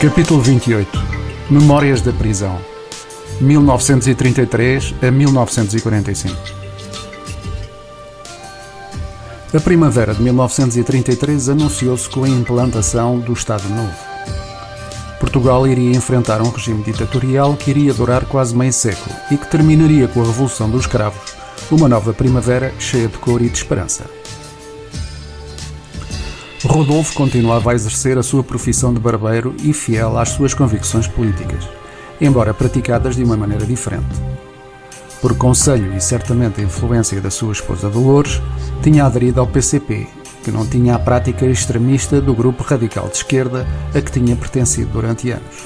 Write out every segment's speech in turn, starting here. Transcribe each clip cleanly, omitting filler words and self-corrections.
Capítulo 28. Memórias da prisão, 1933 a 1945. A primavera de 1933 anunciou-se com a implantação do Estado Novo. Portugal iria enfrentar um regime ditatorial que iria durar quase meio século e que terminaria com a Revolução dos Cravos, uma nova primavera cheia de cor e de esperança. Rodolfo continuava a exercer a sua profissão de barbeiro e fiel às suas convicções políticas, embora praticadas de uma maneira diferente. Por conselho e certamente a influência da sua esposa Dolores, tinha aderido ao PCP, que não tinha a prática extremista do grupo radical de esquerda a que tinha pertencido durante anos.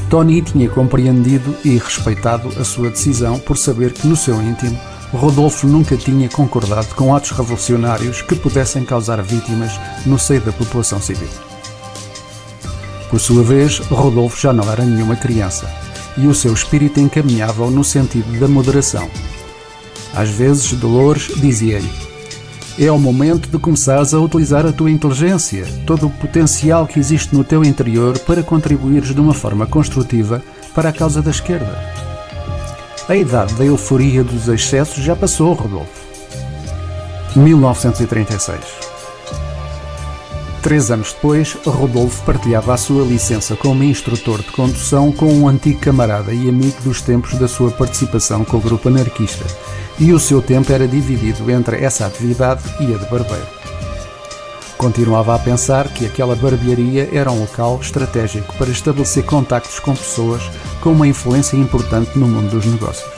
Tony tinha compreendido e respeitado a sua decisão por saber que, no seu íntimo, Rodolfo nunca tinha concordado com atos revolucionários que pudessem causar vítimas no seio da população civil. Por sua vez, Rodolfo já não era nenhuma criança, e o seu espírito encaminhava-o no sentido da moderação. Às vezes, Dolores dizia-lhe: "É o momento de começares a utilizar a tua inteligência, todo o potencial que existe no teu interior para contribuires de uma forma construtiva para a causa da esquerda." A idade da euforia dos excessos já passou, Rodolfo. 1936. 3 anos depois, Rodolfo partilhava a sua licença como instrutor de condução com um antigo camarada e amigo dos tempos da sua participação com o grupo anarquista, e o seu tempo era dividido entre essa atividade e a de barbeiro. Continuava a pensar que aquela barbearia era um local estratégico para estabelecer contactos com pessoas com uma influência importante no mundo dos negócios.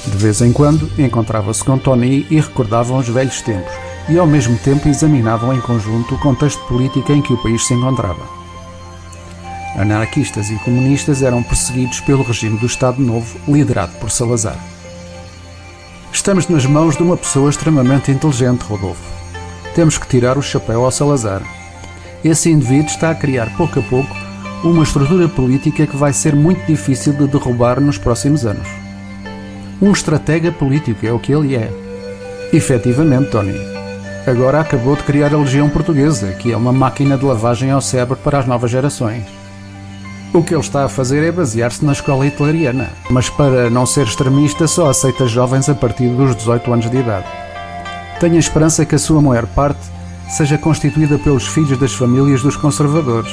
De vez em quando, encontrava-se com Tony e recordavam os velhos tempos, e ao mesmo tempo examinavam em conjunto o contexto político em que o país se encontrava. Anarquistas e comunistas eram perseguidos pelo regime do Estado Novo, liderado por Salazar. "Estamos nas mãos de uma pessoa extremamente inteligente, Rodolfo. Temos que tirar o chapéu ao Salazar. Esse indivíduo está a criar, pouco a pouco, uma estrutura política que vai ser muito difícil de derrubar nos próximos anos. Um estratega político é o que ele é." Efetivamente, Tony. Agora acabou de criar a Legião Portuguesa, que é uma máquina de lavagem ao cérebro para as novas gerações. O que ele está a fazer é basear-se na escola hitleriana, mas para não ser extremista só aceita jovens a partir dos 18 anos de idade. Tenho a esperança que a sua maior parte seja constituída pelos filhos das famílias dos conservadores.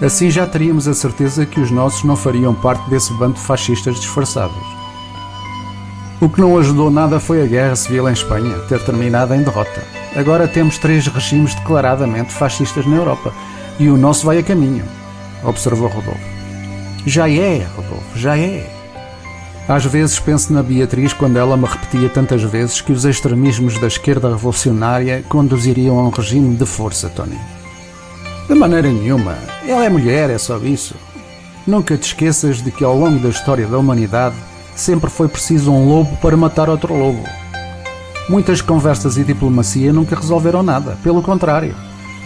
Assim já teríamos a certeza que os nossos não fariam parte desse bando de fascistas disfarçados. O que não ajudou nada foi a guerra civil em Espanha ter terminado em derrota. Agora temos 3 regimes declaradamente fascistas na Europa e o nosso vai a caminho, observou Rodolfo. Já é, Rodolfo, já é. Às vezes penso na Beatriz quando ela me repetia tantas vezes que os extremismos da esquerda revolucionária conduziriam a um regime de força, Tony. De maneira nenhuma. Ela é mulher, é só isso. Nunca te esqueças de que ao longo da história da humanidade sempre foi preciso um lobo para matar outro lobo. Muitas conversas e diplomacia nunca resolveram nada, pelo contrário,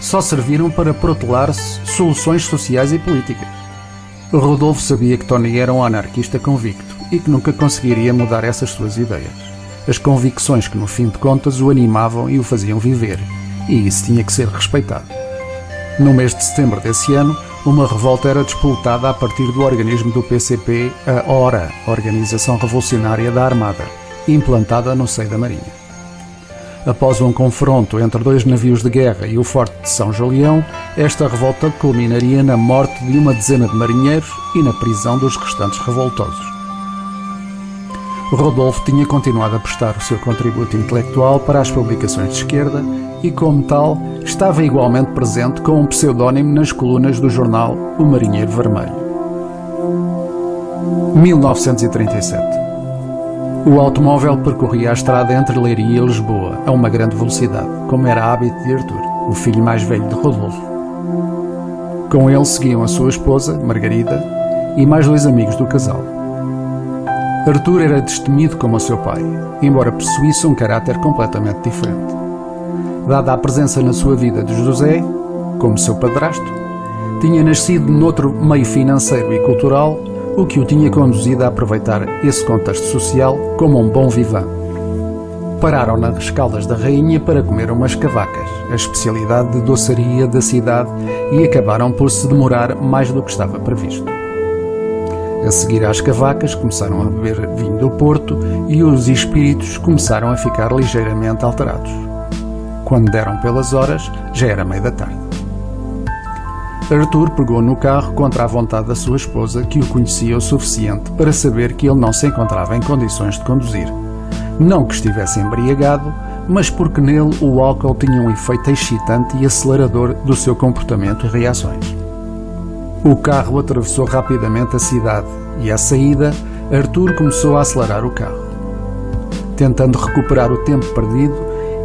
só serviram para protelar soluções sociais e políticas. Rodolfo sabia que Tony era um anarquista convicto e que nunca conseguiria mudar essas suas ideias. As convicções que no fim de contas o animavam e o faziam viver, e isso tinha que ser respeitado. No mês de setembro desse ano, uma revolta era despoletada a partir do organismo do PCP, a ORA, Organização Revolucionária da Armada, implantada no seio da Marinha. Após um confronto entre 2 navios de guerra e o Forte de São Julião, esta revolta culminaria na morte de uma dezena de marinheiros e na prisão dos restantes revoltosos. Rodolfo tinha continuado a prestar o seu contributo intelectual para as publicações de esquerda e, como tal, estava igualmente presente com um pseudónimo nas colunas do jornal O Marinheiro Vermelho. 1937. O automóvel percorria a estrada entre Leiria e Lisboa a uma grande velocidade, como era hábito de Artur, o filho mais velho de Rodolfo. Com ele seguiam a sua esposa, Margarida, e mais 2 amigos do casal. Artur era destemido como o seu pai, embora possuísse um caráter completamente diferente. Dada a presença na sua vida de José, como seu padrasto, tinha nascido noutro meio financeiro e cultural, o que o tinha conduzido a aproveitar esse contexto social como um bom vivant. Pararam nas Caldas da Rainha para comer umas cavacas, a especialidade de doçaria da cidade, e acabaram por se demorar mais do que estava previsto. A seguir às cavacas, começaram a beber vinho do Porto e os espíritos começaram a ficar ligeiramente alterados. Quando deram pelas horas, já era meio da tarde. Arthur pegou no carro contra a vontade da sua esposa, que o conhecia o suficiente para saber que ele não se encontrava em condições de conduzir. Não que estivesse embriagado, mas porque nele o álcool tinha um efeito excitante e acelerador do seu comportamento e reações. O carro atravessou rapidamente a cidade e, à saída, Arthur começou a acelerar o carro, tentando recuperar o tempo perdido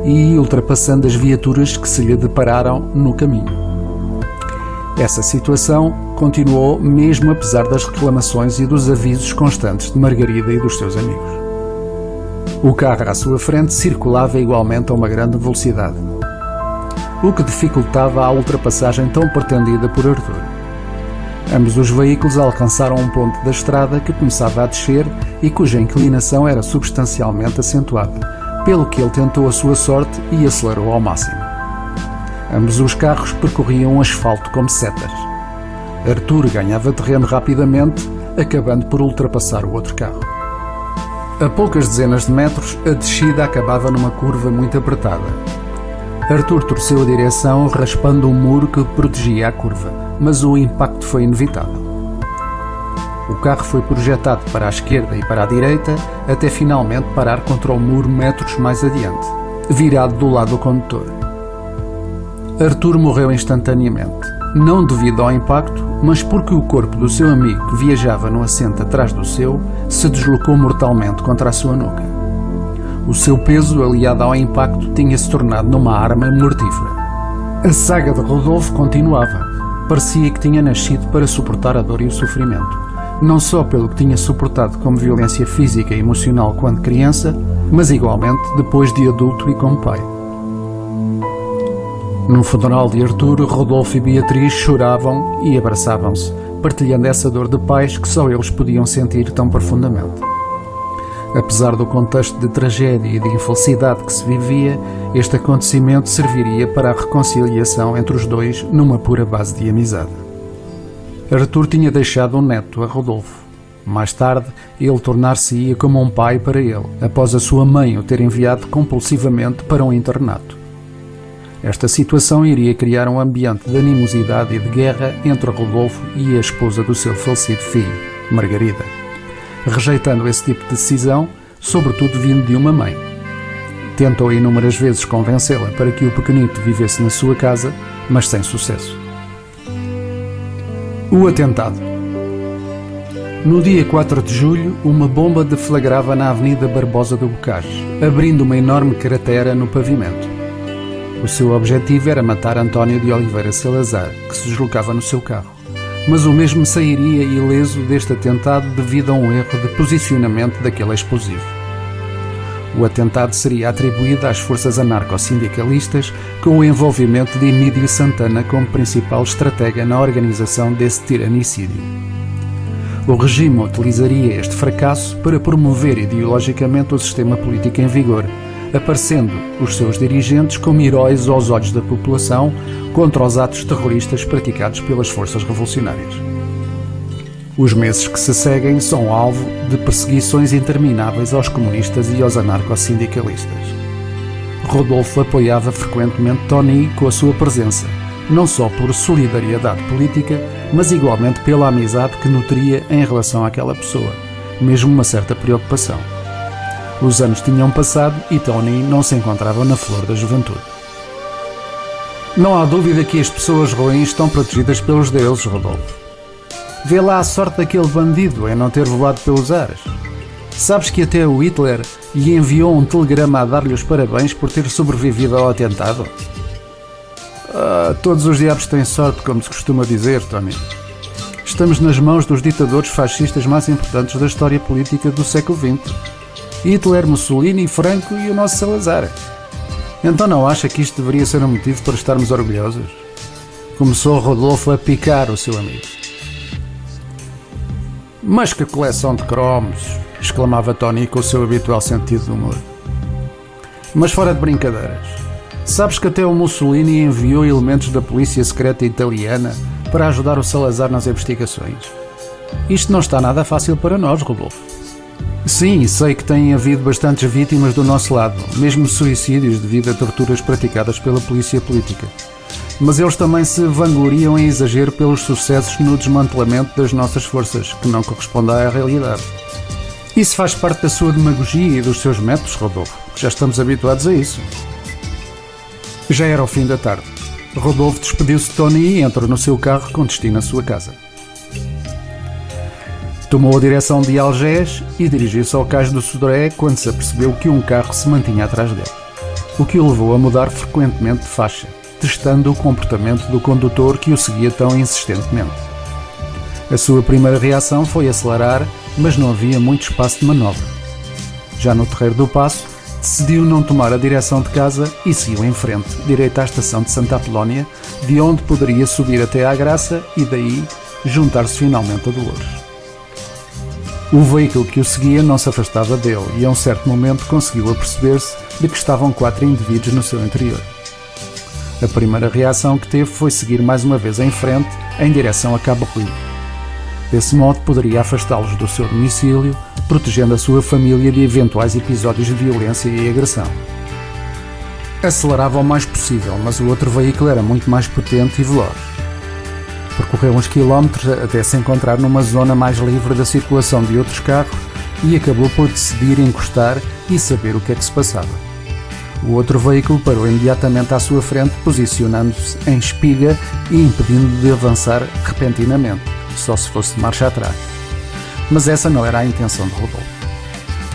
e ultrapassando as viaturas que se lhe depararam no caminho. Essa situação continuou mesmo apesar das reclamações e dos avisos constantes de Margarida e dos seus amigos. O carro à sua frente circulava igualmente a uma grande velocidade, o que dificultava a ultrapassagem tão pretendida por Arthur. Ambos os veículos alcançaram um ponto da estrada que começava a descer e cuja inclinação era substancialmente acentuada, pelo que ele tentou a sua sorte e acelerou ao máximo. Ambos os carros percorriam o asfalto como setas. Arthur ganhava terreno rapidamente, acabando por ultrapassar o outro carro. A poucas dezenas de metros, a descida acabava numa curva muito apertada. Arthur torceu a direção, raspando um muro que protegia a curva, mas o impacto foi inevitável. O carro foi projetado para a esquerda e para a direita, até finalmente parar contra o muro metros mais adiante, virado do lado do condutor. Arthur morreu instantaneamente, não devido ao impacto, mas porque o corpo do seu amigo, que viajava no assento atrás do seu, se deslocou mortalmente contra a sua nuca. O seu peso, aliado ao impacto, tinha-se tornado numa arma mortífera. A saga de Rodolfo continuava. Parecia que tinha nascido para suportar a dor e o sofrimento, não só pelo que tinha suportado como violência física e emocional quando criança, mas igualmente depois de adulto e como pai. No funeral de Arthur, Rodolfo e Beatriz choravam e abraçavam-se, partilhando essa dor de pais que só eles podiam sentir tão profundamente. Apesar do contexto de tragédia e de infelicidade que se vivia, este acontecimento serviria para a reconciliação entre os dois numa pura base de amizade. Arthur tinha deixado um neto a Rodolfo. Mais tarde, ele tornar-se-ia como um pai para ele, após a sua mãe o ter enviado compulsivamente para um internato. Esta situação iria criar um ambiente de animosidade e de guerra entre Rodolfo e a esposa do seu falecido filho, Margarida, rejeitando esse tipo de decisão, sobretudo vindo de uma mãe. Tentou inúmeras vezes convencê-la para que o pequenito vivesse na sua casa, mas sem sucesso. O atentado. No dia 4 de julho, uma bomba deflagrava na Avenida Barbosa do Bocage, abrindo uma enorme cratera no pavimento. O seu objetivo era matar António de Oliveira Salazar, que se deslocava no seu carro, mas o mesmo sairia ileso deste atentado devido a um erro de posicionamento daquele explosivo. O atentado seria atribuído às forças anarco-sindicalistas, com o envolvimento de Emílio Santana como principal estratega na organização desse tiranicídio. O regime utilizaria este fracasso para promover ideologicamente o sistema político em vigor, aparecendo os seus dirigentes como heróis aos olhos da população contra os atos terroristas praticados pelas forças revolucionárias. Os meses que se seguem são alvo de perseguições intermináveis aos comunistas e aos anarco-sindicalistas. Rodolfo apoiava frequentemente Tony com a sua presença, não só por solidariedade política, mas igualmente pela amizade que nutria em relação àquela pessoa, mesmo uma certa preocupação. Os anos tinham passado e Tony não se encontrava na flor da juventude. Não há dúvida que as pessoas ruins estão protegidas pelos deuses, Rodolfo. Vê lá a sorte daquele bandido em não ter voado pelos ares. Sabes que até o Hitler lhe enviou um telegrama a dar-lhe os parabéns por ter sobrevivido ao atentado? Todos os diabos têm sorte, como se costuma dizer, Tony. Estamos nas mãos dos ditadores fascistas mais importantes da história política do século XX. Hitler, Mussolini, Franco e o nosso Salazar. Então não acha que isto deveria ser um motivo para estarmos orgulhosos? Começou Rodolfo a picar o seu amigo. Mas que coleção de cromos! Exclamava Tony com o seu habitual sentido de humor. Mas fora de brincadeiras, sabes que até o Mussolini enviou elementos da polícia secreta italiana para ajudar o Salazar nas investigações? Isto não está nada fácil para nós, Rodolfo. Sim, sei que tem havido bastantes vítimas do nosso lado, mesmo suicídios devido a torturas praticadas pela polícia política. Mas eles também se vangloriam em exagero pelos sucessos no desmantelamento das nossas forças, que não correspondem à realidade. Isso faz parte da sua demagogia e dos seus métodos, Rodolfo. Já estamos habituados a isso. Já era o fim da tarde. Rodolfo despediu-se de Tony e entrou no seu carro com destino à sua casa. Tomou a direção de Algés e dirigiu-se ao cais do Sodré quando se apercebeu que um carro se mantinha atrás dele, o que o levou a mudar frequentemente de faixa, testando o comportamento do condutor que o seguia tão insistentemente. A sua primeira reação foi acelerar, mas não havia muito espaço de manobra. Já no Terreiro do Paço, decidiu não tomar a direção de casa e seguiu em frente, direito à estação de Santa Apolónia, de onde poderia subir até à Graça e daí juntar-se finalmente a Dolores. O veículo que o seguia não se afastava dele e a um certo momento conseguiu aperceber-se de que estavam 4 indivíduos no seu interior. A primeira reação que teve foi seguir mais uma vez em frente em direção a Cabo Ruivo. Desse modo poderia afastá-los do seu domicílio, protegendo a sua família de eventuais episódios de violência e agressão. Acelerava o mais possível, mas o outro veículo era muito mais potente e veloz. Percorreu uns quilómetros até se encontrar numa zona mais livre da circulação de outros carros e acabou por decidir encostar e saber o que é que se passava. O outro veículo parou imediatamente à sua frente, posicionando-se em espiga e impedindo de avançar repentinamente, só se fosse de marcha atrás. Mas essa não era a intenção de Rodolfo.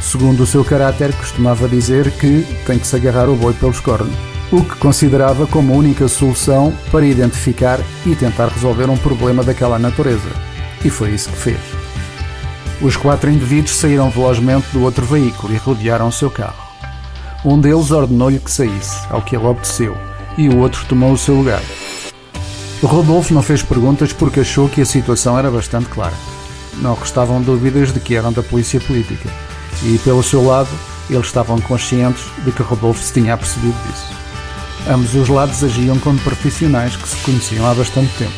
Segundo o seu caráter, costumava dizer que tem que se agarrar o boi pelos cornos, o que considerava como a única solução para identificar e tentar resolver um problema daquela natureza. E foi isso que fez. Os 4 indivíduos saíram velozmente do outro veículo e rodearam o seu carro. Um deles ordenou-lhe que saísse, ao que ele obedeceu, e o outro tomou o seu lugar. Rodolfo não fez perguntas porque achou que a situação era bastante clara. Não restavam dúvidas de que eram da polícia política, e pelo seu lado, eles estavam conscientes de que Rodolfo se tinha apercebido disso. Ambos os lados agiam como profissionais que se conheciam há bastante tempo.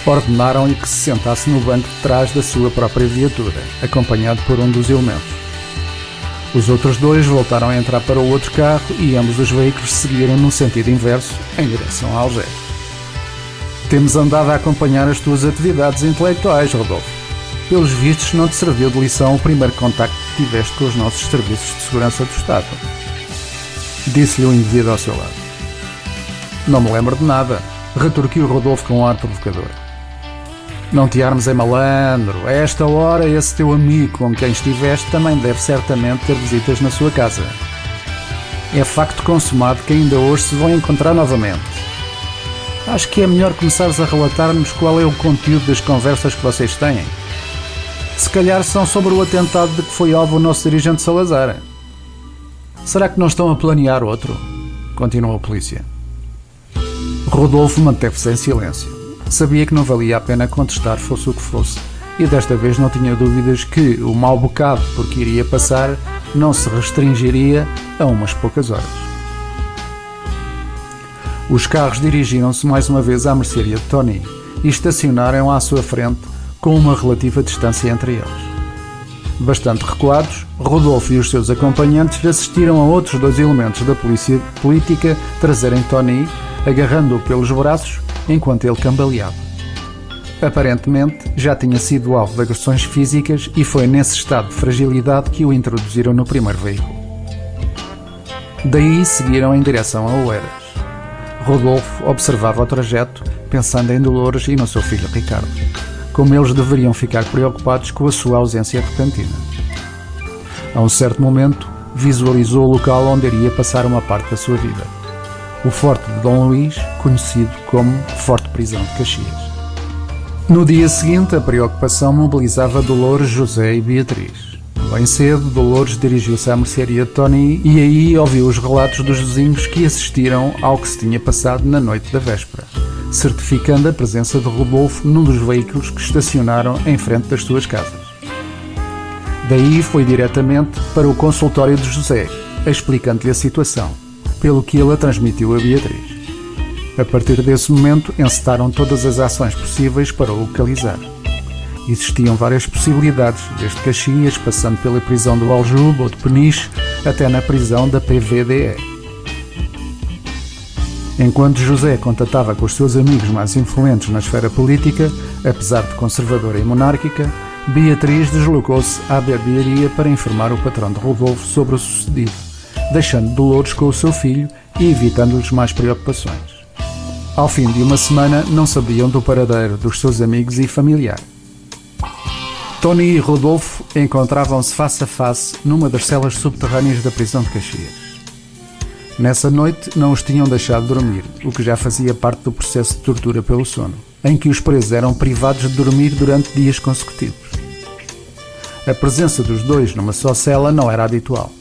Ordenaram-lhe que se sentasse no banco de trás da sua própria viatura, acompanhado por um dos elementos. Os outros 2 voltaram a entrar para o outro carro e ambos os veículos seguiram no sentido inverso, em direção a Algés. Temos andado a acompanhar as tuas atividades intelectuais, Rodolfo. Pelos vistos, não te serviu de lição o primeiro contacto que tiveste com os nossos serviços de segurança do Estado. Disse-lhe o indivíduo ao seu lado. Não me lembro de nada, retorquiu Rodolfo com um ar provocador. Não te armes em malandro. A esta hora, esse teu amigo com quem estiveste também deve certamente ter visitas na sua casa. É facto consumado que ainda hoje se vão encontrar novamente. Acho que é melhor começares a relatar-nos qual é o conteúdo das conversas que vocês têm. Se calhar são sobre o atentado de que foi alvo o nosso dirigente Salazar. Será que não estão a planear outro? Continuou a polícia. Rodolfo manteve-se em silêncio. Sabia que não valia a pena contestar fosse o que fosse, e desta vez não tinha dúvidas que o mau bocado por que iria passar não se restringiria a umas poucas horas. Os carros dirigiram-se mais uma vez à mercearia de Tony e estacionaram à sua frente com uma relativa distância entre eles. Bastante recuados, Rodolfo e os seus acompanhantes assistiram a outros 2 elementos da polícia política trazerem Tony, agarrando-o pelos braços enquanto ele cambaleava. Aparentemente, já tinha sido alvo de agressões físicas e foi nesse estado de fragilidade que o introduziram no primeiro veículo. Daí seguiram em direção a Oeiras. Rodolfo observava o trajeto, pensando em Dolores e no seu filho Ricardo, como eles deveriam ficar preocupados com a sua ausência repentina. A um certo momento, visualizou o local onde iria passar uma parte da sua vida. O Forte de Dom Luís, conhecido como Forte Prisão de Caxias. No dia seguinte, a preocupação mobilizava Dolores, José e Beatriz. Bem cedo, Dolores dirigiu-se à mercearia de Tony e aí ouviu os relatos dos vizinhos que assistiram ao que se tinha passado na noite da véspera, certificando a presença de Rodolfo num dos veículos que estacionaram em frente das suas casas. Daí foi diretamente para o consultório de José explicando-lhe a situação, pelo que ele a transmitiu a Beatriz. A partir desse momento, encetaram todas as ações possíveis para o localizar. Existiam várias possibilidades, desde Caxias, passando pela prisão do Aljube ou de Peniche, até na prisão da PVDE. Enquanto José contatava com os seus amigos mais influentes na esfera política, apesar de conservadora e monárquica, Beatriz deslocou-se à barbearia para informar o patrão de Rodolfo sobre o sucedido, deixando Dolores com o seu filho e evitando-lhes mais preocupações. Ao fim de uma semana, não sabiam do paradeiro dos seus amigos e familiares. Tony e Rodolfo encontravam-se face a face numa das celas subterrâneas da prisão de Caxias. Nessa noite não os tinham deixado dormir, o que já fazia parte do processo de tortura pelo sono, em que os presos eram privados de dormir durante dias consecutivos. A presença dos dois numa só cela não era habitual.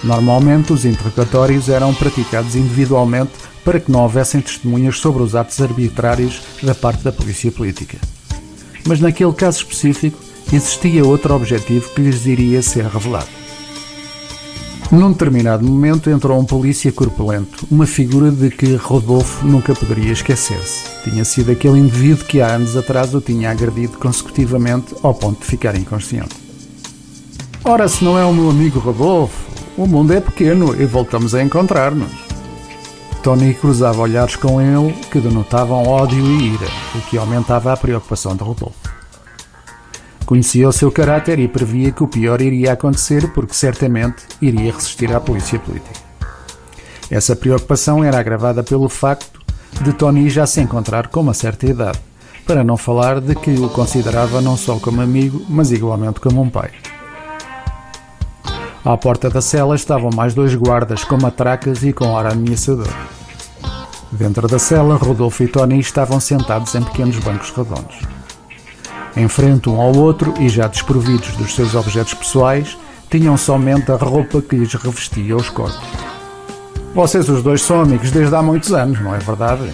Normalmente os interrogatórios eram praticados individualmente para que não houvessem testemunhas sobre os atos arbitrários da parte da polícia política. Mas naquele caso específico, existia outro objetivo que lhes iria ser revelado. Num determinado momento entrou um polícia corpulento, uma figura de que Rodolfo nunca poderia esquecer-se. Tinha sido aquele indivíduo que há anos atrás o tinha agredido consecutivamente ao ponto de ficar inconsciente. Ora, se não é o meu amigo Rodolfo, o mundo é pequeno e voltamos a encontrar-nos. Tony cruzava olhares com ele que denotavam ódio e ira, o que aumentava a preocupação de Rodolfo. Conhecia o seu caráter e previa que o pior iria acontecer porque certamente iria resistir à polícia política. Essa preocupação era agravada pelo facto de Tony já se encontrar com uma certa idade, para não falar de que o considerava não só como amigo, mas igualmente como um pai. À porta da cela estavam mais 2 guardas com matracas e com ar ameaçador. Dentro da cela, Rodolfo e Tony estavam sentados em pequenos bancos redondos. Em frente um ao outro e já desprovidos dos seus objetos pessoais, tinham somente a roupa que lhes revestia os corpos. Vocês os dois são amigos desde há muitos anos, não é verdade?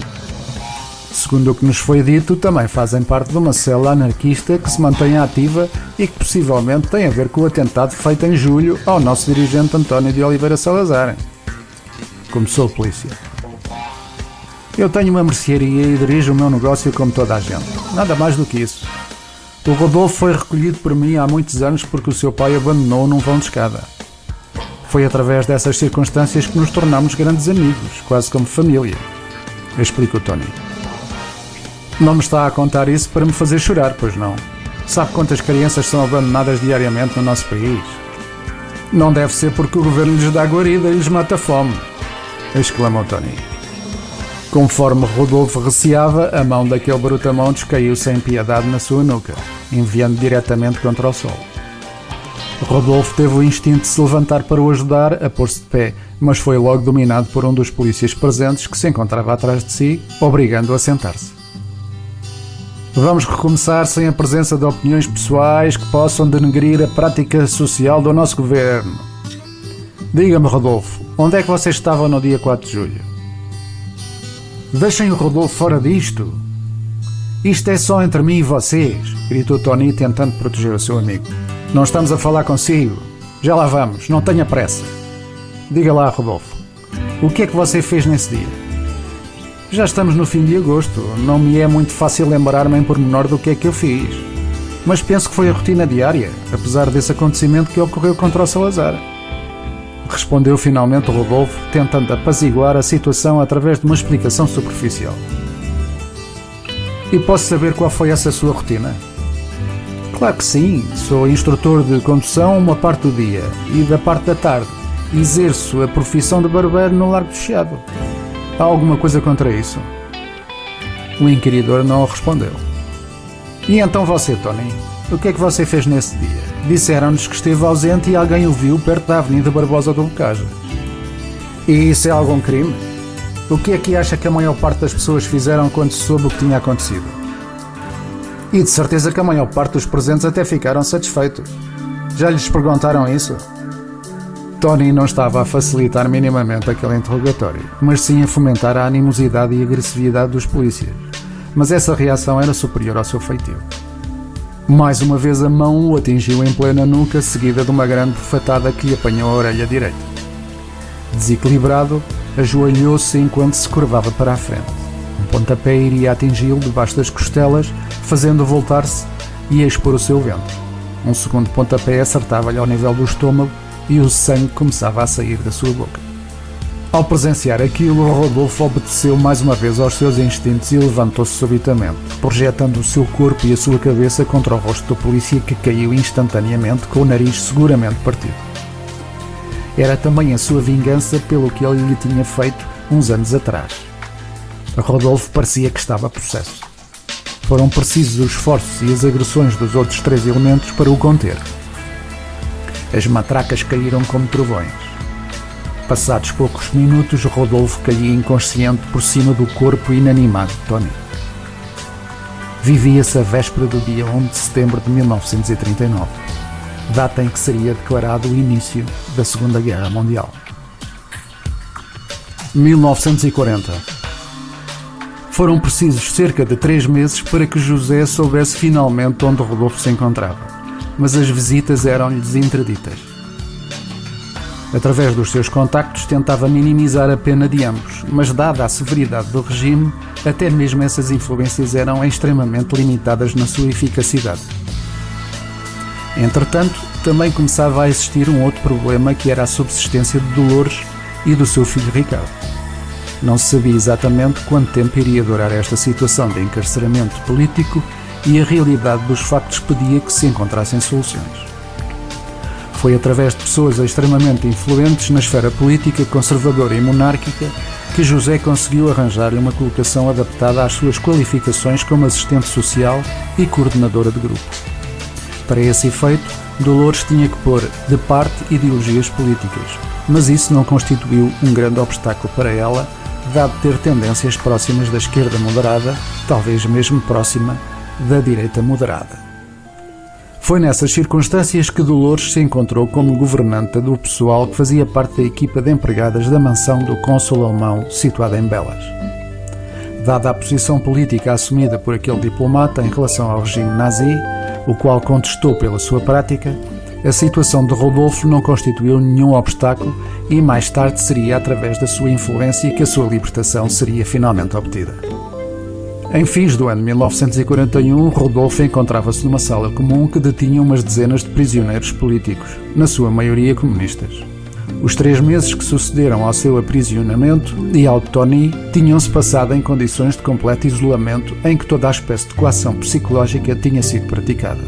Segundo o que nos foi dito, também fazem parte de uma cela anarquista que se mantém ativa e que possivelmente tem a ver com o atentado feito em julho ao nosso dirigente António de Oliveira Salazar. Começou a polícia. Eu tenho uma mercearia e dirijo o meu negócio como toda a gente. Nada mais do que isso. O Rodolfo foi recolhido por mim há muitos anos porque o seu pai abandonou num vão de escada. Foi através dessas circunstâncias que nos tornamos grandes amigos, quase como família, explicou Tony. Não me está a contar isso para me fazer chorar, pois não? Sabe quantas crianças são abandonadas diariamente no nosso país? Não deve ser porque o governo lhes dá guarida e lhes mata fome, exclamou Tony. Conforme Rodolfo receava, a mão daquele brutamontes caiu sem piedade na sua nuca, enviando diretamente contra o sol. Rodolfo teve o instinto de se levantar para o ajudar a pôr-se de pé, mas foi logo dominado por um dos polícias presentes que se encontrava atrás de si, obrigando-o a sentar-se. Vamos recomeçar sem a presença de opiniões pessoais que possam denegrir a prática social do nosso governo. Diga-me, Rodolfo, onde é que vocês estavam no dia 4 de julho? Deixem o Rodolfo fora disto. Isto é só entre mim e vocês, gritou Tony tentando proteger o seu amigo. Não estamos a falar consigo. Já lá vamos, não tenha pressa. Diga lá, Rodolfo, o que é que você fez nesse dia? Já estamos no fim de agosto, não me é muito fácil lembrar-me em pormenor do que é que eu fiz. Mas penso que foi a rotina diária, apesar desse acontecimento que ocorreu contra o Salazar. Respondeu finalmente o Rodolfo, tentando apaziguar a situação através de uma explicação superficial. E posso saber qual foi essa sua rotina? Claro que sim, sou instrutor de condução uma parte do dia e da parte da tarde exerço a profissão de barbeiro no Largo do Chiado. Há alguma coisa contra isso? O inquiridor não respondeu. E então você, Tony, o que é que você fez nesse dia? Disseram-nos que esteve ausente e alguém o viu perto da Avenida Barbosa do Bocage. E isso é algum crime? O que é que acha que a maior parte das pessoas fizeram quando se soube o que tinha acontecido? E de certeza que a maior parte dos presentes até ficaram satisfeitos. Já lhes perguntaram isso? Tony não estava a facilitar minimamente aquele interrogatório, mas sim a fomentar a animosidade e agressividade dos polícias. Mas essa reação era superior ao seu feitio. Mais uma vez a mão o atingiu em plena nuca, seguida de uma grande bufetada que lhe apanhou a orelha direita. Desequilibrado, ajoelhou-se enquanto se curvava para a frente. Um pontapé iria atingi-lo debaixo das costelas, fazendo-o voltar-se e expor o seu ventre. Um segundo pontapé acertava-lhe ao nível do estômago e o sangue começava a sair da sua boca. Ao presenciar aquilo, Rodolfo obedeceu mais uma vez aos seus instintos e levantou-se subitamente, projetando o seu corpo e a sua cabeça contra o rosto do polícia, que caiu instantaneamente com o nariz seguramente partido. Era também a sua vingança pelo que ele lhe tinha feito uns anos atrás. Rodolfo parecia que estava possesso. Foram precisos os esforços e as agressões dos outros 3 elementos para o conter. As matracas caíram como trovões. Passados poucos minutos, Rodolfo caía inconsciente por cima do corpo inanimado de Tony. Vivia-se a véspera do dia 11 de setembro de 1939, data em que seria declarado o início da Segunda Guerra Mundial. 1940. Foram precisos cerca de 3 meses para que José soubesse finalmente onde Rodolfo se encontrava, mas as visitas eram-lhes interditas. Através dos seus contactos tentava minimizar a pena de ambos, mas dada a severidade do regime, até mesmo essas influências eram extremamente limitadas na sua eficacidade. Entretanto, também começava a existir um outro problema, que era a subsistência de Dolores e do seu filho Ricardo. Não se sabia exatamente quanto tempo iria durar esta situação de encarceramento político e a realidade dos factos pedia que se encontrassem soluções. Foi através de pessoas extremamente influentes na esfera política, conservadora e monárquica que José conseguiu arranjar-lhe uma colocação adaptada às suas qualificações como assistente social e coordenadora de grupo. Para esse efeito, Dolores tinha que pôr de parte ideologias políticas, mas isso não constituiu um grande obstáculo para ela, dado ter tendências próximas da esquerda moderada, talvez mesmo próxima da direita moderada. Foi nessas circunstâncias que Dolores se encontrou como governanta do pessoal que fazia parte da equipa de empregadas da mansão do cônsul alemão situada em Belas. Dada a posição política assumida por aquele diplomata em relação ao regime nazi, o qual contestou pela sua prática, a situação de Rodolfo não constituiu nenhum obstáculo e mais tarde seria através da sua influência que a sua libertação seria finalmente obtida. Em fins do ano 1941, Rodolfo encontrava-se numa sala comum que detinha umas dezenas de prisioneiros políticos, na sua maioria comunistas. Os 3 meses que sucederam ao seu aprisionamento e ao de Tony tinham-se passado em condições de completo isolamento em que toda a espécie de coação psicológica tinha sido praticada.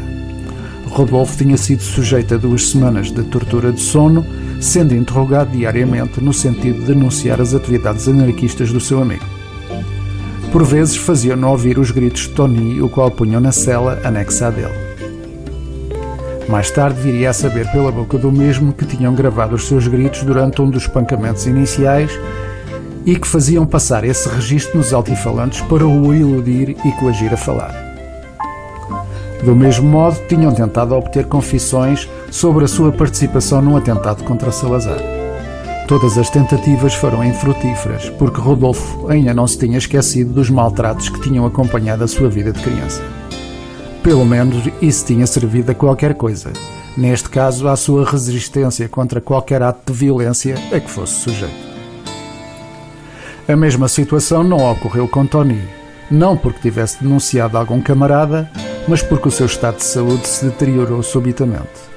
Rodolfo tinha sido sujeito a 2 semanas de tortura de sono, sendo interrogado diariamente no sentido de denunciar as atividades anarquistas do seu amigo. Por vezes faziam-no ouvir os gritos de Tony, o qual punham na cela anexa a dele. Mais tarde viria a saber pela boca do mesmo que tinham gravado os seus gritos durante um dos espancamentos iniciais e que faziam passar esse registro nos altifalantes para o iludir e coagir a falar. Do mesmo modo, tinham tentado obter confissões sobre a sua participação num atentado contra Salazar. Todas as tentativas foram infrutíferas, porque Rodolfo ainda não se tinha esquecido dos maltratos que tinham acompanhado a sua vida de criança. Pelo menos isso tinha servido a qualquer coisa, neste caso à sua resistência contra qualquer ato de violência a que fosse sujeito. A mesma situação não ocorreu com Tony, não porque tivesse denunciado algum camarada, mas porque o seu estado de saúde se deteriorou subitamente.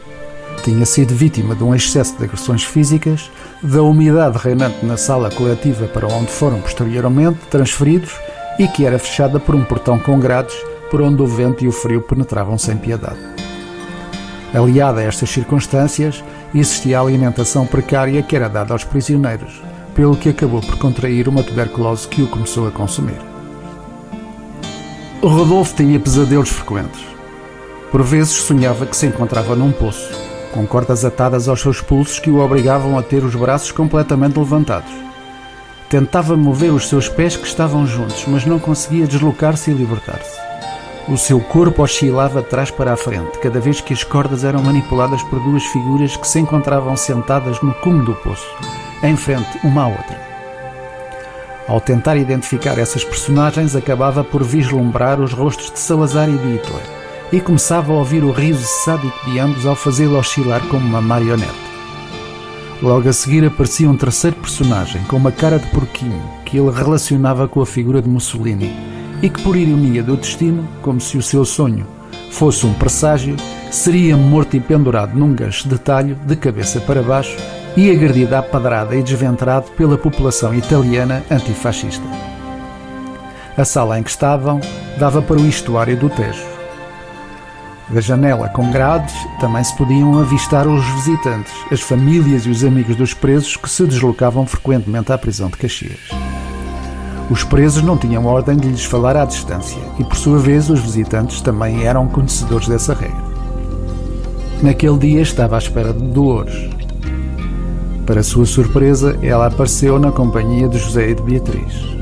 Tinha sido vítima de um excesso de agressões físicas, da umidade reinante na sala coletiva para onde foram posteriormente transferidos e que era fechada por um portão com grades por onde o vento e o frio penetravam sem piedade. Aliada a estas circunstâncias, existia a alimentação precária que era dada aos prisioneiros, pelo que acabou por contrair uma tuberculose que o começou a consumir. Rodolfo tinha pesadelos frequentes. Por vezes sonhava que se encontrava num poço, com cordas atadas aos seus pulsos que o obrigavam a ter os braços completamente levantados. Tentava mover os seus pés que estavam juntos, mas não conseguia deslocar-se e libertar-se. O seu corpo oscilava de trás para a frente, cada vez que as cordas eram manipuladas por 2 figuras que se encontravam sentadas no cume do poço, em frente uma à outra. Ao tentar identificar essas personagens, acabava por vislumbrar os rostos de Salazar e de Hitler, e começava a ouvir o riso sádico de ambos ao fazê-lo oscilar como uma marionete. Logo a seguir aparecia um terceiro personagem com uma cara de porquinho que ele relacionava com a figura de Mussolini e que, por ironia do destino, como se o seu sonho fosse um presságio, seria morto e pendurado num gancho de talho de cabeça para baixo e agredido à padrada e desventrado pela população italiana antifascista. A sala em que estavam dava para o estuário do Tejo. Da janela com grades também se podiam avistar os visitantes, as famílias e os amigos dos presos que se deslocavam frequentemente à prisão de Caxias. Os presos não tinham ordem de lhes falar à distância e, por sua vez, os visitantes também eram conhecedores dessa regra. Naquele dia estava à espera de Dolores. Para sua surpresa, ela apareceu na companhia de José e de Beatriz.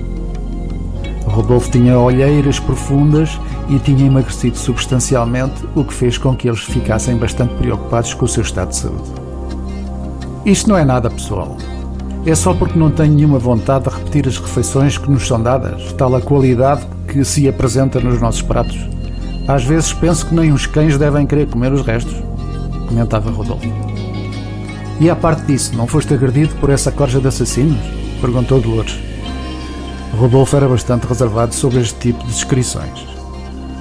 Rodolfo tinha olheiras profundas e tinha emagrecido substancialmente, o que fez com que eles ficassem bastante preocupados com o seu estado de saúde. Isto não é nada pessoal. É só porque não tenho nenhuma vontade de repetir as refeições que nos são dadas, tal a qualidade que se apresenta nos nossos pratos. Às vezes penso que nem os cães devem querer comer os restos, comentava Rodolfo. E à parte disso, não foste agredido por essa corja de assassinos? Perguntou Dolores. Rodolfo era bastante reservado sobre este tipo de descrições.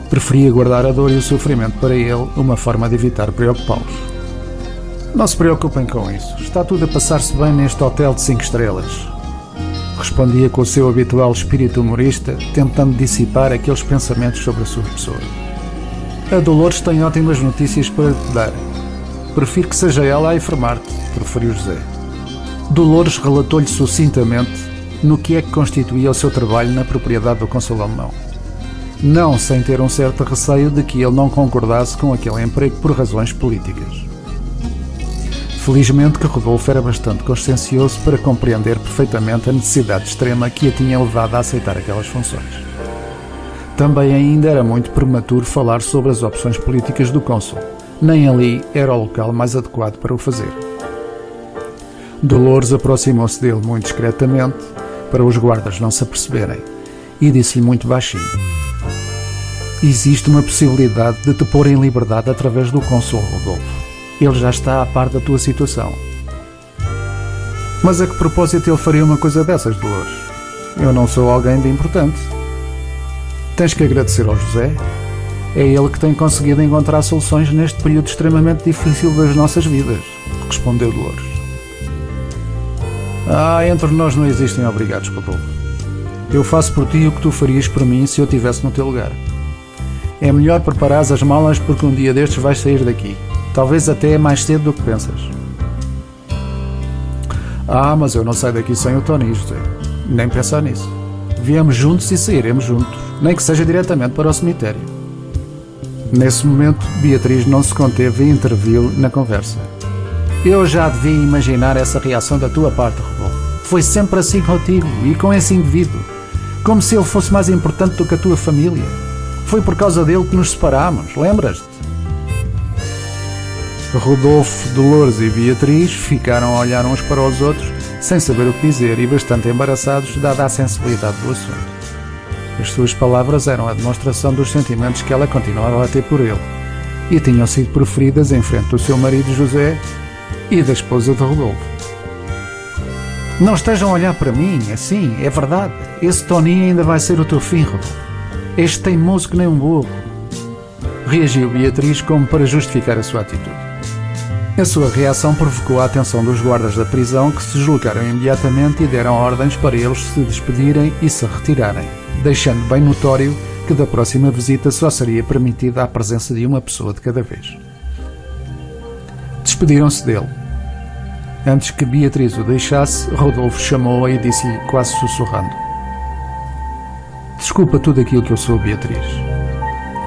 Preferia guardar a dor e o sofrimento para ele, uma forma de evitar preocupá-los. Não se preocupem com isso, está tudo a passar-se bem neste hotel de 5 estrelas. Respondia com o seu habitual espírito humorista, tentando dissipar aqueles pensamentos sobre a sua pessoa. A Dolores tem ótimas notícias para te dar. Prefiro que seja ela a informar-te, preferiu José. Dolores relatou-lhe sucintamente no que é que constituía o seu trabalho na propriedade do cônsul alemão. Não sem ter um certo receio de que ele não concordasse com aquele emprego por razões políticas. Felizmente que Rodolfo era bastante consciencioso para compreender perfeitamente a necessidade extrema que a tinha levado a aceitar aquelas funções. Também ainda era muito prematuro falar sobre as opções políticas do cônsul, nem ali era o local mais adequado para o fazer. Dolores aproximou-se dele muito discretamente, para os guardas não se aperceberem, e disse-lhe muito baixinho: existe uma possibilidade de te pôr em liberdade através do cônsul, Rodolfo. Ele já está a par da tua situação. Mas a que propósito ele faria uma coisa dessas, Dolores? Eu não sou alguém de importante. Tens que agradecer ao José. É ele que tem conseguido encontrar soluções neste período extremamente difícil das nossas vidas, respondeu Dolores. Entre nós não existem obrigados, Rodolfo. Eu faço por ti o que tu farias por mim se eu estivesse no teu lugar. É melhor preparares as malas porque um dia destes vais sair daqui. Talvez até mais cedo do que pensas. Mas eu não saio daqui sem o Tony, José. Nem pensar nisso. Viemos juntos e sairemos juntos, nem que seja diretamente para o cemitério. Nesse momento, Beatriz não se conteve e interviu na conversa. Eu já devia imaginar essa reação da tua parte, Rodolfo. Foi sempre assim contigo e com esse indivíduo. Como se ele fosse mais importante do que a tua família. Foi por causa dele que nos separámos, lembras-te? Rodolfo, Dolores e Beatriz ficaram a olhar uns para os outros, sem saber o que dizer e bastante embaraçados, dada a sensibilidade do assunto. As suas palavras eram a demonstração dos sentimentos que ela continuava a ter por ele, e tinham sido proferidas em frente do seu marido José e da esposa de Rodolfo. Não estejam a olhar para mim, assim, é verdade. Esse Toninho ainda vai ser o teu fim, Rodolfo. Este teimoso que nem um burro. Reagiu Beatriz como para justificar a sua atitude. A sua reação provocou a atenção dos guardas da prisão, que se deslocaram imediatamente e deram ordens para eles se despedirem e se retirarem, deixando bem notório que da próxima visita só seria permitida a presença de uma pessoa de cada vez. Despediram-se dele. Antes que Beatriz o deixasse, Rodolfo chamou-a e disse-lhe quase sussurrando: desculpa tudo aquilo que eu sou, Beatriz.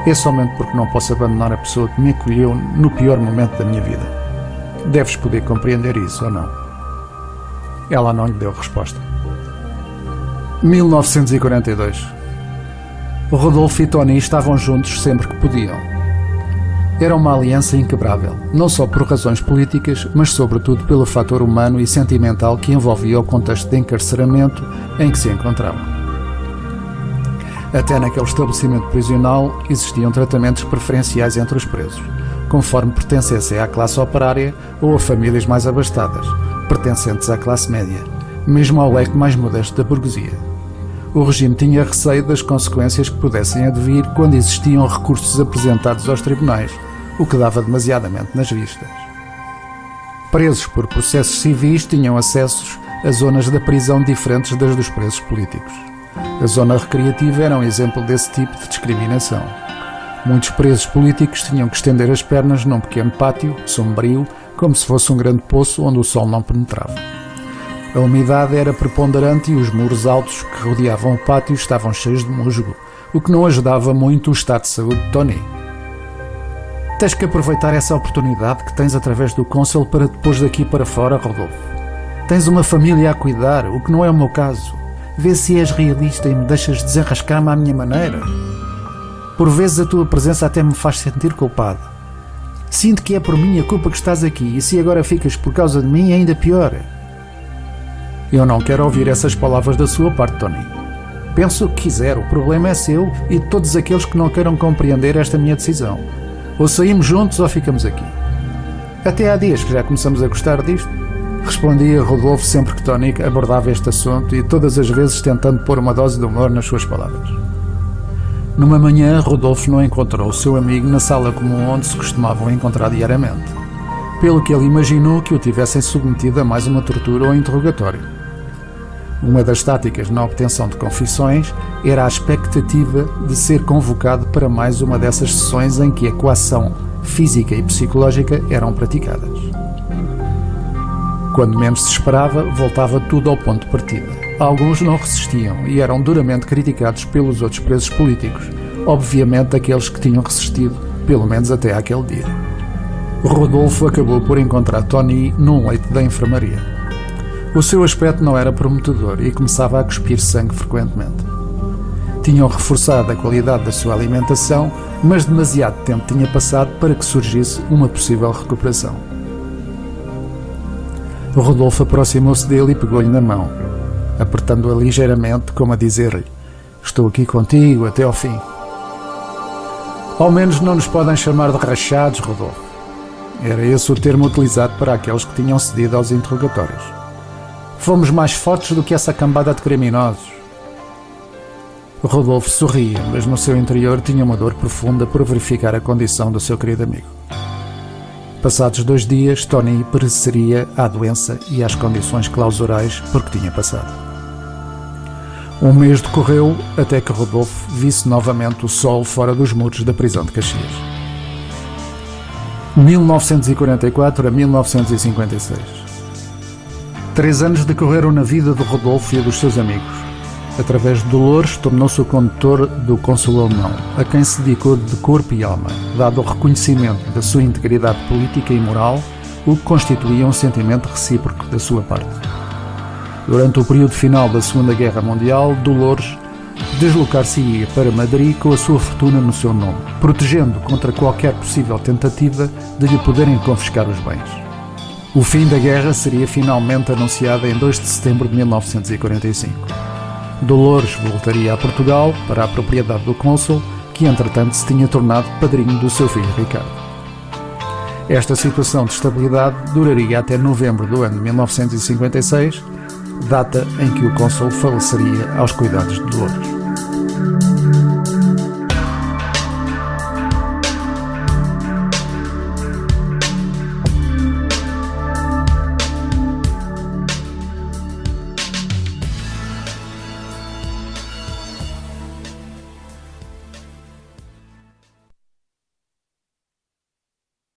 É somente porque não posso abandonar a pessoa que me acolheu no pior momento da minha vida. Deves poder compreender isso, ou não? Ela não lhe deu resposta. 1942. Rodolfo e Tony estavam juntos sempre que podiam. Era uma aliança inquebrável, não só por razões políticas, mas sobretudo pelo fator humano e sentimental que envolvia o contexto de encarceramento em que se encontravam. Até naquele estabelecimento prisional existiam tratamentos preferenciais entre os presos, conforme pertencessem à classe operária ou a famílias mais abastadas, pertencentes à classe média, mesmo ao leque mais modesto da burguesia. O regime tinha receio das consequências que pudessem advir quando existiam recursos apresentados aos tribunais, o que dava demasiadamente nas vistas. Presos por processos civis tinham acessos a zonas da prisão diferentes das dos presos políticos. A zona recreativa era um exemplo desse tipo de discriminação. Muitos presos políticos tinham que estender as pernas num pequeno pátio, sombrio, como se fosse um grande poço onde o sol não penetrava. A umidade era preponderante e os muros altos que rodeavam o pátio estavam cheios de musgo, o que não ajudava muito o estado de saúde de Tony. Tens que aproveitar essa oportunidade que tens através do Consul para te pôr daqui para fora, Rodolfo. Tens uma família a cuidar, o que não é o meu caso. Vê se és realista e me deixas desenrascar-me à minha maneira. Por vezes a tua presença até me faz sentir culpado. Sinto que é por minha culpa que estás aqui e se agora ficas por causa de mim, ainda pior. Eu não quero ouvir essas palavras da sua parte, Tony. Penso o que quiser, o problema é seu e de todos aqueles que não queiram compreender esta minha decisão. Ou saímos juntos ou ficamos aqui. Até há dias que já começamos a gostar disto. Respondia Rodolfo sempre que Tony abordava este assunto e todas as vezes tentando pôr uma dose de humor nas suas palavras. Numa manhã, Rodolfo não encontrou o seu amigo na sala comum onde se costumavam encontrar diariamente, pelo que ele imaginou que o tivessem submetido a mais uma tortura ou interrogatório. Uma das táticas na obtenção de confissões era a expectativa de ser convocado para mais uma dessas sessões em que a coação física e psicológica eram praticadas. Quando menos se esperava, voltava tudo ao ponto de partida. Alguns não resistiam e eram duramente criticados pelos outros presos políticos, obviamente aqueles que tinham resistido, pelo menos até àquele dia. Rodolfo acabou por encontrar Tony num leito da enfermaria. O seu aspecto não era prometedor e começava a cuspir sangue frequentemente. Tinham reforçado a qualidade da sua alimentação, mas demasiado tempo tinha passado para que surgisse uma possível recuperação. Rodolfo aproximou-se dele e pegou-lhe na mão, apertando-a ligeiramente, como a dizer-lhe: estou aqui contigo até ao fim. Ao menos não nos podem chamar de rachados, Rodolfo. Era esse o termo utilizado para aqueles que tinham cedido aos interrogatórios. Fomos mais fortes do que essa cambada de criminosos. Rodolfo sorria, mas no seu interior tinha uma dor profunda por verificar a condição do seu querido amigo. Passados 2 dias, Tony pereceria à doença e às condições clausurais por que tinha passado. Um mês decorreu até que Rodolfo visse novamente o sol fora dos muros da prisão de Caxias. 1944 a 1956. 3 anos decorreram na vida de Rodolfo e dos seus amigos. Através de Dolores, tornou-se o condutor do Consul alemão, a quem se dedicou de corpo e alma, dado o reconhecimento da sua integridade política e moral, o que constituía um sentimento recíproco da sua parte. Durante o período final da Segunda Guerra Mundial, Dolores deslocar-se-ia para Madrid com a sua fortuna no seu nome, protegendo contra qualquer possível tentativa de lhe poderem confiscar os bens. O fim da guerra seria finalmente anunciado em 2 de setembro de 1945. Dolores voltaria a Portugal para a propriedade do cônsul, que entretanto se tinha tornado padrinho do seu filho Ricardo. Esta situação de estabilidade duraria até novembro do ano de 1956, data em que o cônsul faleceria aos cuidados de Dolores.